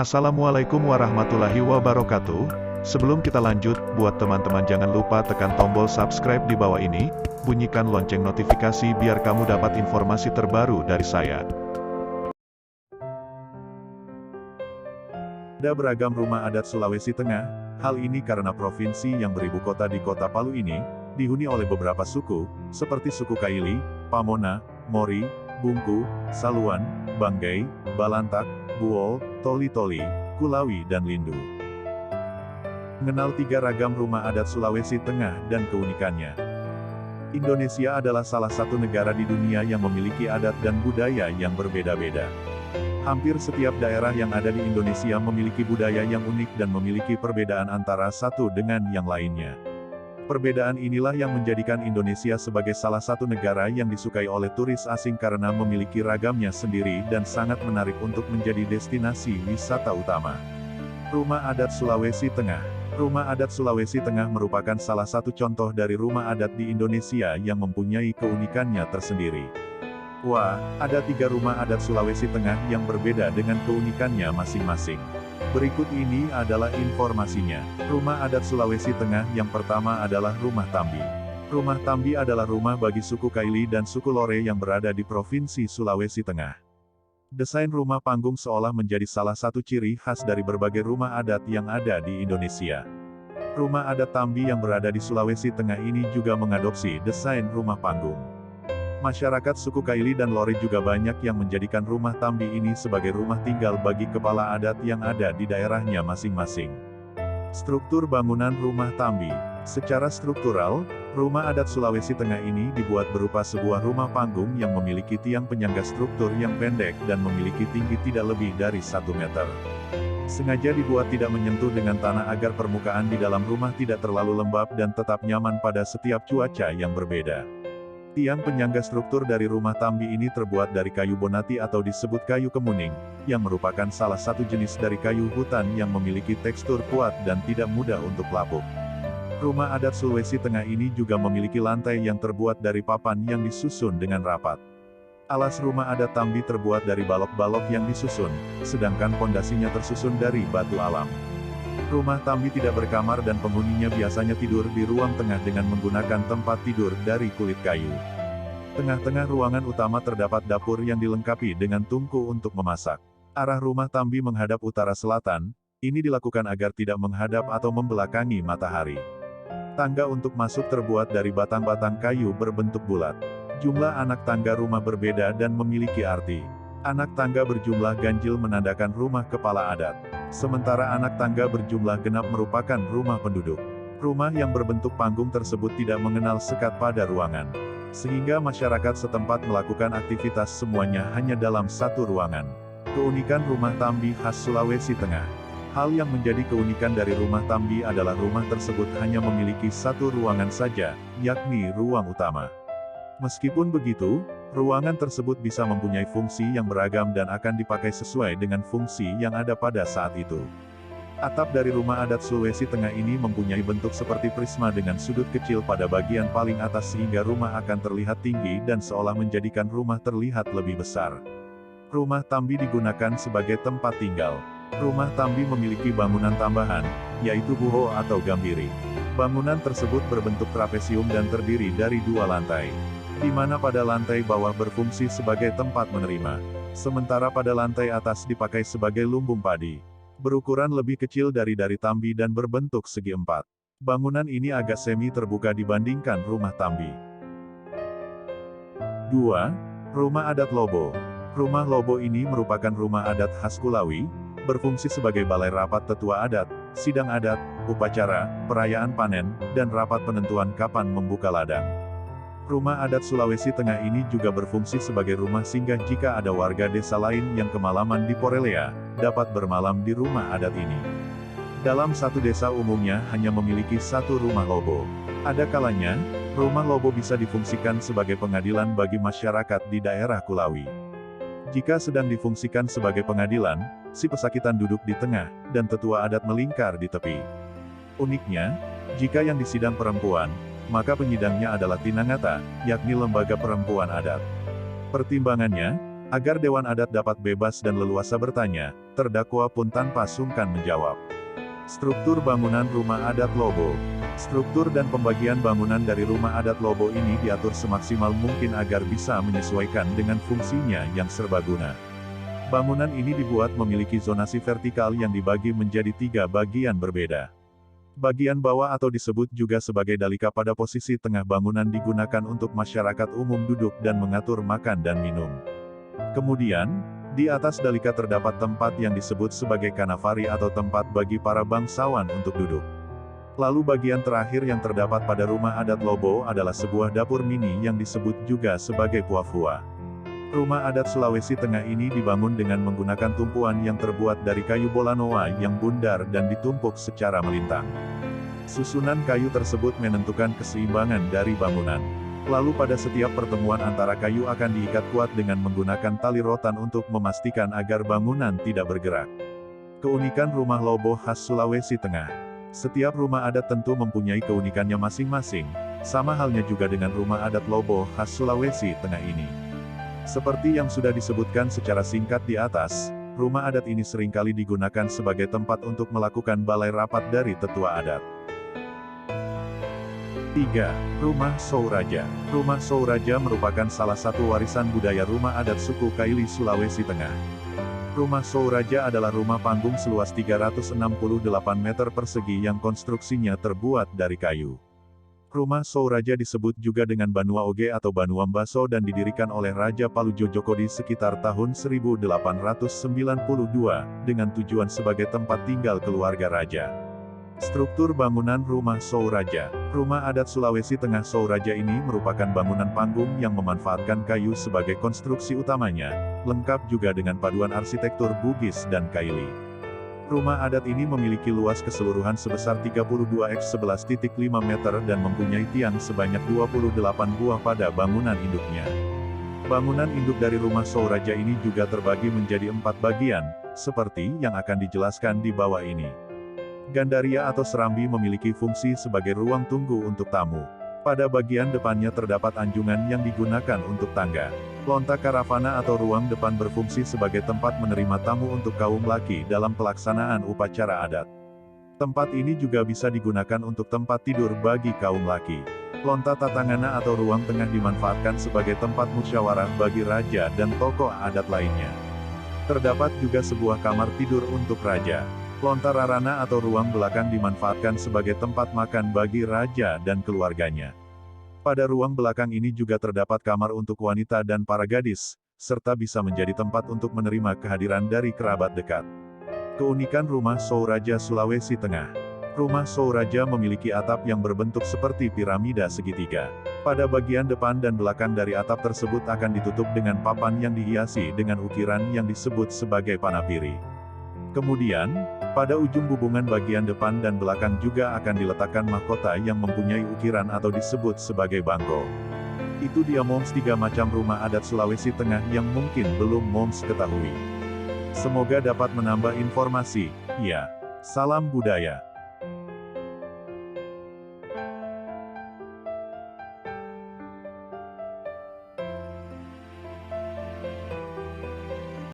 Assalamualaikum warahmatullahi wabarakatuh. Sebelum kita lanjut, buat teman-teman jangan lupa tekan tombol subscribe di bawah ini, bunyikan lonceng notifikasi biar kamu dapat informasi terbaru dari saya. Ada beragam rumah adat Sulawesi Tengah, hal ini karena provinsi yang beribu kota di kota Palu ini, dihuni oleh beberapa suku, seperti suku Kaili, Pamona, Mori, Bungku, Saluan, Banggai, Balantak, Buol, Toli-Toli, Kulawi dan Lindu. Mengenal tiga ragam rumah adat Sulawesi Tengah dan keunikannya. Indonesia adalah salah satu negara di dunia yang memiliki adat dan budaya yang berbeda-beda. Hampir setiap daerah yang ada di Indonesia memiliki budaya yang unik dan memiliki perbedaan antara satu dengan yang lainnya. Perbedaan inilah yang menjadikan Indonesia sebagai salah satu negara yang disukai oleh turis asing karena memiliki ragamnya sendiri dan sangat menarik untuk menjadi destinasi wisata utama. Rumah adat Sulawesi Tengah. Rumah adat Sulawesi Tengah merupakan salah satu contoh dari rumah adat di Indonesia yang mempunyai keunikannya tersendiri. Wah, ada tiga rumah adat Sulawesi Tengah yang berbeda dengan keunikannya masing-masing. Berikut ini adalah informasinya. Rumah adat Sulawesi Tengah yang pertama adalah Rumah Tambi. Rumah Tambi adalah rumah bagi suku Kaili dan suku Lore yang berada di Provinsi Sulawesi Tengah. Desain rumah panggung seolah menjadi salah satu ciri khas dari berbagai rumah adat yang ada di Indonesia. Rumah adat Tambi yang berada di Sulawesi Tengah ini juga mengadopsi desain rumah panggung. Masyarakat suku Kaili dan Lore juga banyak yang menjadikan rumah Tambi ini sebagai rumah tinggal bagi kepala adat yang ada di daerahnya masing-masing. Struktur bangunan rumah Tambi. Secara struktural, rumah adat Sulawesi Tengah ini dibuat berupa sebuah rumah panggung yang memiliki tiang penyangga struktur yang pendek dan memiliki tinggi tidak lebih dari 1 meter. Sengaja dibuat tidak menyentuh dengan tanah agar permukaan di dalam rumah tidak terlalu lembab dan tetap nyaman pada setiap cuaca yang berbeda. Tiang penyangga struktur dari rumah Tambi ini terbuat dari kayu bonati atau disebut kayu kemuning, yang merupakan salah satu jenis dari kayu hutan yang memiliki tekstur kuat dan tidak mudah untuk lapuk. Rumah adat Sulawesi Tengah ini juga memiliki lantai yang terbuat dari papan yang disusun dengan rapat. Alas rumah adat Tambi terbuat dari balok-balok yang disusun, sedangkan pondasinya tersusun dari batu alam. Rumah Tambi tidak berkamar dan penghuninya biasanya tidur di ruang tengah dengan menggunakan tempat tidur dari kulit kayu. Tengah-tengah ruangan utama terdapat dapur yang dilengkapi dengan tungku untuk memasak. Arah rumah Tambi menghadap utara selatan, ini dilakukan agar tidak menghadap atau membelakangi matahari. Tangga untuk masuk terbuat dari batang-batang kayu berbentuk bulat. Jumlah anak tangga rumah berbeda dan memiliki arti. Anak tangga berjumlah ganjil menandakan rumah kepala adat. Sementara anak tangga berjumlah genap merupakan rumah penduduk. Rumah yang berbentuk panggung tersebut tidak mengenal sekat pada ruangan. Sehingga masyarakat setempat melakukan aktivitas semuanya hanya dalam satu ruangan. Keunikan rumah Tambi khas Sulawesi Tengah. Hal yang menjadi keunikan dari rumah Tambi adalah rumah tersebut hanya memiliki satu ruangan saja, yakni ruang utama. Meskipun begitu, ruangan tersebut bisa mempunyai fungsi yang beragam dan akan dipakai sesuai dengan fungsi yang ada pada saat itu. Atap dari rumah adat Sulawesi Tengah ini mempunyai bentuk seperti prisma dengan sudut kecil pada bagian paling atas sehingga rumah akan terlihat tinggi dan seolah menjadikan rumah terlihat lebih besar. Rumah Tambi digunakan sebagai tempat tinggal. Rumah Tambi memiliki bangunan tambahan, yaitu buho atau gambiri. Bangunan tersebut berbentuk trapesium dan terdiri dari 2 lantai. Di mana pada lantai bawah berfungsi sebagai tempat menerima. Sementara pada lantai atas dipakai sebagai lumbung padi. Berukuran lebih kecil dari Tambi dan berbentuk segi 4. Bangunan ini agak semi terbuka dibandingkan rumah Tambi. 2. Rumah adat Lobo. Rumah Lobo ini merupakan rumah adat khas Kulawi, berfungsi sebagai balai rapat tetua adat, sidang adat, upacara, perayaan panen, dan rapat penentuan kapan membuka ladang. Rumah adat Sulawesi Tengah ini juga berfungsi sebagai rumah singgah jika ada warga desa lain yang kemalaman di Porelea, dapat bermalam di rumah adat ini. Dalam satu desa umumnya hanya memiliki satu rumah Lobo. Ada kalanya, rumah Lobo bisa difungsikan sebagai pengadilan bagi masyarakat di daerah Kulawi. Jika sedang difungsikan sebagai pengadilan, si pesakitan duduk di tengah, dan tetua adat melingkar di tepi. Uniknya, jika yang disidang perempuan, maka penyidangnya adalah Tinangata, yakni lembaga perempuan adat. Pertimbangannya, agar Dewan Adat dapat bebas dan leluasa bertanya, terdakwa pun tanpa sungkan menjawab. Struktur bangunan rumah adat Lobo. Struktur dan pembagian bangunan dari rumah adat Lobo ini diatur semaksimal mungkin agar bisa menyesuaikan dengan fungsinya yang serbaguna. Bangunan ini dibuat memiliki zonasi vertikal yang dibagi menjadi 3 bagian berbeda. Bagian bawah atau disebut juga sebagai dalika pada posisi tengah bangunan digunakan untuk masyarakat umum duduk dan mengatur makan dan minum. Kemudian, di atas dalika terdapat tempat yang disebut sebagai kanavari atau tempat bagi para bangsawan untuk duduk. Lalu bagian terakhir yang terdapat pada rumah adat Lobo adalah sebuah dapur mini yang disebut juga sebagai puafua. Rumah adat Sulawesi Tengah ini dibangun dengan menggunakan tumpuan yang terbuat dari kayu bolanoa yang bundar dan ditumpuk secara melintang. Susunan kayu tersebut menentukan keseimbangan dari bangunan. Lalu pada setiap pertemuan antara kayu akan diikat kuat dengan menggunakan tali rotan untuk memastikan agar bangunan tidak bergerak. Keunikan rumah Lobo khas Sulawesi Tengah. Setiap rumah adat tentu mempunyai keunikannya masing-masing, sama halnya juga dengan rumah adat Lobo khas Sulawesi Tengah ini. Seperti yang sudah disebutkan secara singkat di atas, rumah adat ini seringkali digunakan sebagai tempat untuk melakukan balai rapat dari tetua adat. 3. Rumah Souraja. Rumah Souraja merupakan salah satu warisan budaya rumah adat suku Kaili Sulawesi Tengah. Rumah Souraja adalah rumah panggung seluas 368 meter persegi yang konstruksinya terbuat dari kayu. Rumah Souraja disebut juga dengan Banua Oge atau Banua Mbaso dan didirikan oleh Raja Palujojoko di sekitar tahun 1892, dengan tujuan sebagai tempat tinggal keluarga raja. Struktur bangunan rumah Souraja. Rumah adat Sulawesi Tengah Souraja ini merupakan bangunan panggung yang memanfaatkan kayu sebagai konstruksi utamanya, lengkap juga dengan paduan arsitektur Bugis dan Kaili. Rumah adat ini memiliki luas keseluruhan sebesar 32x11.5 meter dan mempunyai tiang sebanyak 28 buah pada bangunan induknya. Bangunan induk dari rumah Souraja ini juga terbagi menjadi 4 bagian, seperti yang akan dijelaskan di bawah ini. Gandaria atau serambi memiliki fungsi sebagai ruang tunggu untuk tamu. Pada bagian depannya terdapat anjungan yang digunakan untuk tangga. Lonta karavana atau ruang depan berfungsi sebagai tempat menerima tamu untuk kaum laki dalam pelaksanaan upacara adat. Tempat ini juga bisa digunakan untuk tempat tidur bagi kaum laki. Lonta tatangana atau ruang tengah dimanfaatkan sebagai tempat musyawarah bagi raja dan tokoh adat lainnya. Terdapat juga sebuah kamar tidur untuk raja. Lonta rarana atau ruang belakang dimanfaatkan sebagai tempat makan bagi raja dan keluarganya. Pada ruang belakang ini juga terdapat kamar untuk wanita dan para gadis, serta bisa menjadi tempat untuk menerima kehadiran dari kerabat dekat. Keunikan rumah Souraja Sulawesi Tengah. Rumah Souraja memiliki atap yang berbentuk seperti piramida segitiga. Pada bagian depan dan belakang dari atap tersebut akan ditutup dengan papan yang dihiasi dengan ukiran yang disebut sebagai panapiri. Kemudian, pada ujung hubungan bagian depan dan belakang juga akan diletakkan mahkota yang mempunyai ukiran atau disebut sebagai bangko. Itu dia moms 3 macam rumah adat Sulawesi Tengah yang mungkin belum moms ketahui. Semoga dapat menambah informasi. Ya, salam budaya.